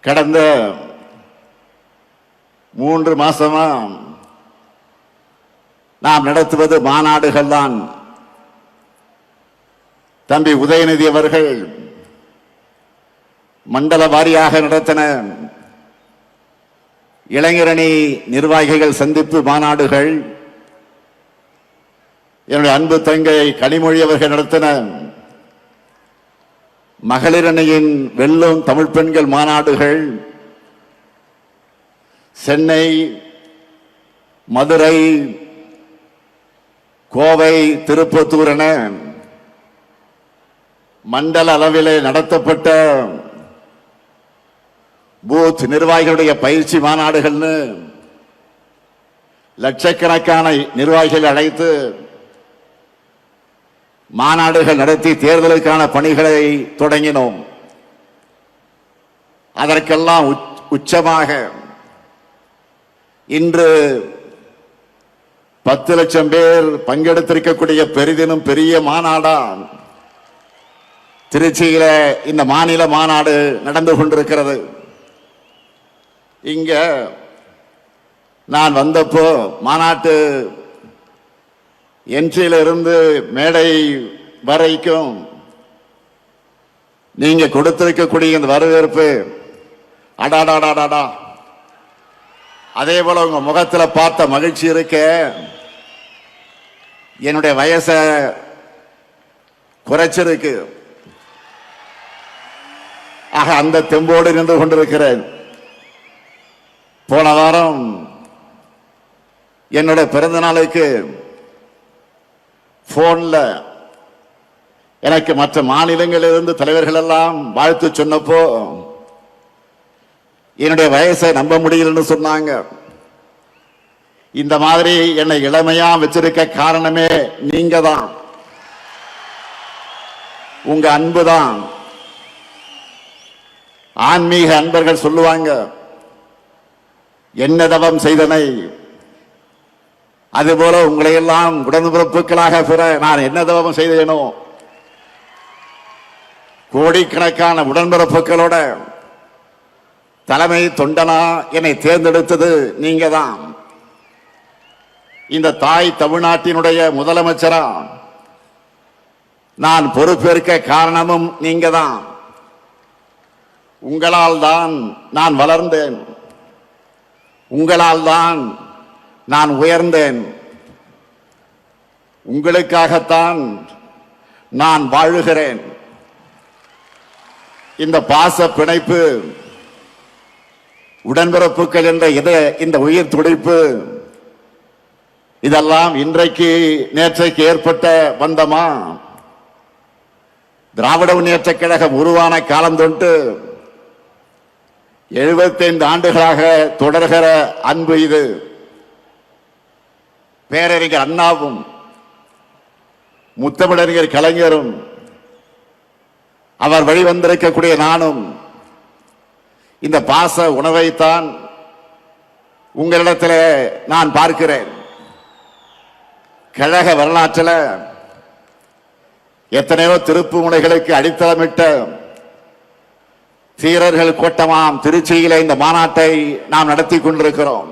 கடந்த 3 மாசமா நாம் நடத்துவது மாநாடுகள் தான். தம்பி உதயநிதி அவர்கள் மண்டல வாரியாக நடத்தின இளைஞரணி நிர்வாகிகள் சந்திப்பு மாநாடுகள், என்னுடைய அன்பு தங்கை கனிமொழி அவர்கள் நடத்தின மகளிர் அணியின் வெல்லும் தமிழ் பெண்கள் மாநாடுகள், சென்னை, மதுரை, கோவை, திருப்பத்தூர் என மண்டல அளவிலே நடத்தப்பட்ட பூத் நிர்வாகிகளுடைய பயிற்சி மாநாடுகள்னு லட்சக்கணக்கான நிர்வாகிகள் அழைத்து மாநாடுகள் நடத்தி தேர்தலுக்கான பணிகளை தொடங்கினோம். அதற்கெல்லாம் உச்சமாக இன்று 10 லட்சம் பேர் பங்கெடுத்திருக்கக்கூடிய பெரிதினும் பெரிய மாநாடா திருச்சியில இந்த மாநில மாநாடு நடந்து கொண்டிருக்கிறது. இங்க நான் வந்தப்போ மாநாட்டு என்ட்ரியில இருந்து மேடை வரைக்கும் நீங்க கொடுத்திருக்கக்கூடிய இந்த வரவேற்பு, அடாடாடாடாடா, அதே போல உங்க முகத்துல பார்த்த மகிழ்ச்சி இருக்க, என்னுடைய வயசை குறைச்சிருக்கு. ஆக அந்த தெம்போடு நின்று கொண்டிருக்கிறேன். போன வாரம் என்னுடைய பிறந்த நாளுக்கு போன்ல எனக்கு மற்ற மாநிலங்களிலிருந்து தலைவர்கள் எல்லாம் வாழ்த்து சொன்னப்போ என்னுடைய வயசை நம்ப முடியலன்னு சொன்னாங்க. இந்த மாதிரி என்னை இளமையா வச்சிருக்க காரணமே நீங்க தான், உங்க அன்பு தான். ஆன்மீக அன்பர்கள் சொல்லுவாங்க, என்ன தவம் செய்தனை, அதுபோல உங்களை எல்லாம் உடன்பிறப்புகளாக பெற நான் என்ன தவம் செய்தேனோ, கோடிக்கணக்கான உடன்பிறப்புகளோட தலைமை தொண்டனா என்னை தேர்ந்தெடுத்தது நீங்க தான். இந்த தாய் தமிழ்நாட்டினுடைய முதலமைச்சரா நான் பொறுப்பேற்க காரணமும் நீங்க தான். உங்களால் தான் நான் வளர்ந்தேன், உங்களால் தான் நான் உயர்ந்தேன், உங்களுக்காகத்தான் நான் வாழுகிறேன். இந்த பாச பிணைப்பு, உடன்பிறப்புகள் என்ற இந்த உயிர் துடிப்பு, இதெல்லாம் இன்றைக்கு நேற்றைக்கு ஏற்பட்ட பந்தமா? திராவிட முன்னேற்றக் கழகம் உருவான காலம் தொட்டு 75 ஆண்டுகளாக தொடர்கிற அன்பு இது. பேரறிஞர் அண்ணாவும் முத்தமிழறிஞர் கலைஞரும் அவர் வழிவந்திருக்கக்கூடிய நானும் இந்த பாச உணவைத்தான் உங்களிடத்தில் நான் பார்க்கிறேன். கழக வரலாற்றில் எத்தனையோ திருப்பு முனைகளுக்கு அடித்தளமிட்ட தீரர்கள் கோட்டமாம் திருச்சியில இந்த மாநாட்டை நாம் நடத்தி கொண்டிருக்கிறோம்.